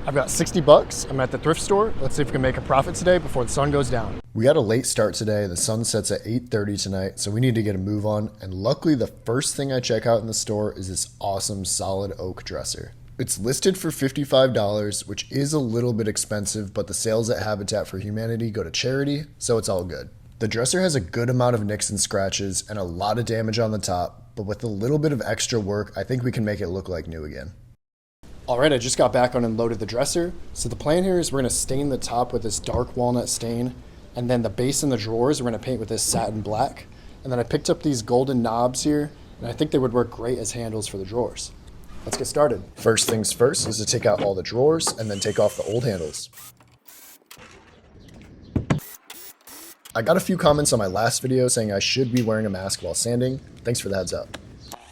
I've got 60 bucks. I'm at the thrift store. Let's see if we can make a profit today before the sun goes down. We had a late start today. The sun sets at 8:30 tonight, so we need to get a move on. And luckily, the first thing I check out in the store is this awesome solid oak dresser. It's listed for $55, which is a little bit expensive, but the sales at Habitat for Humanity go to charity, so it's all good. The dresser has a good amount of nicks and scratches and a lot of damage on the top, but with a little bit of extra work, I think we can make it look like new again. All right, I just got back on and loaded the dresser. So the plan here is we're gonna stain the top with this dark walnut stain, and then the base and the drawers we're gonna paint with this satin black. And then I picked up these golden knobs here, and I think they would work great as handles for the drawers. Let's get started. First things first is to take out all the drawers and then take off the old handles. I got a few comments on my last video saying I should be wearing a mask while sanding. Thanks for the heads up.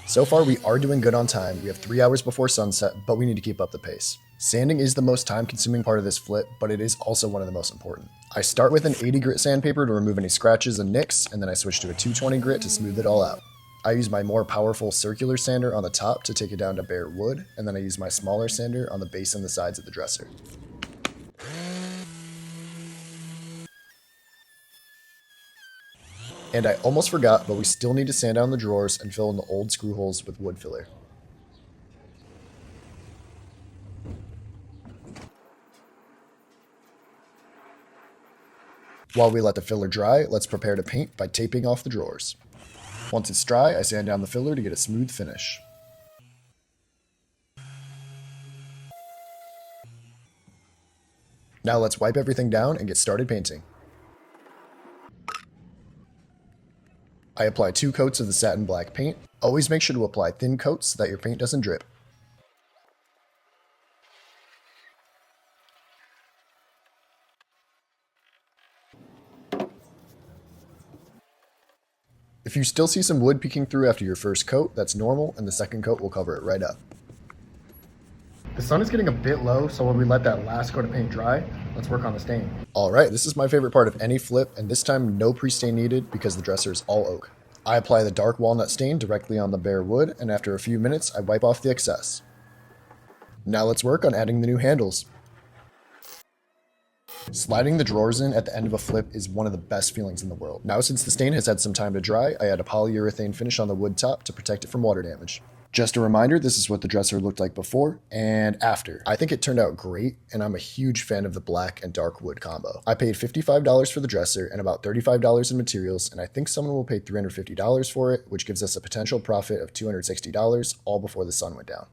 So far, we are doing good on time. We have 3 hours before sunset, but we need to keep up the pace. Sanding is the most time-consuming part of this flip, but it is also one of the most important. I start with an 80 grit sandpaper to remove any scratches and nicks, and then I switch to a 220 grit to smooth it all out. I use my more powerful circular sander on the top to take it down to bare wood, and then I use my smaller sander on the base and the sides of the dresser. And I almost forgot, but we still need to sand down the drawers and fill in the old screw holes with wood filler. While we let the filler dry, let's prepare to paint by taping off the drawers. Once it's dry, I sand down the filler to get a smooth finish. Now let's wipe everything down and get started painting. I apply 2 coats of the satin black paint. Always make sure to apply thin coats so that your paint doesn't drip. If you still see some wood peeking through after your first coat, that's normal, and the second coat will cover it right up. The sun is getting a bit low, so while we let that last coat of paint dry, let's work on the stain. Alright, this is my favorite part of any flip, and this time no pre-stain needed because the dresser is all oak. I apply the dark walnut stain directly on the bare wood, and after a few minutes, I wipe off the excess. Now let's work on adding the new handles. Sliding the drawers in at the end of a flip is one of the best feelings in the world. Now since the stain has had some time to dry, I add a polyurethane finish on the wood top to protect it from water damage. Just a reminder, this is what the dresser looked like before and after. I think it turned out great, and I'm a huge fan of the black and dark wood combo. I paid $55 for the dresser and about $35 in materials, and I think someone will pay $350 for it, which gives us a potential profit of $260, all before the sun went down.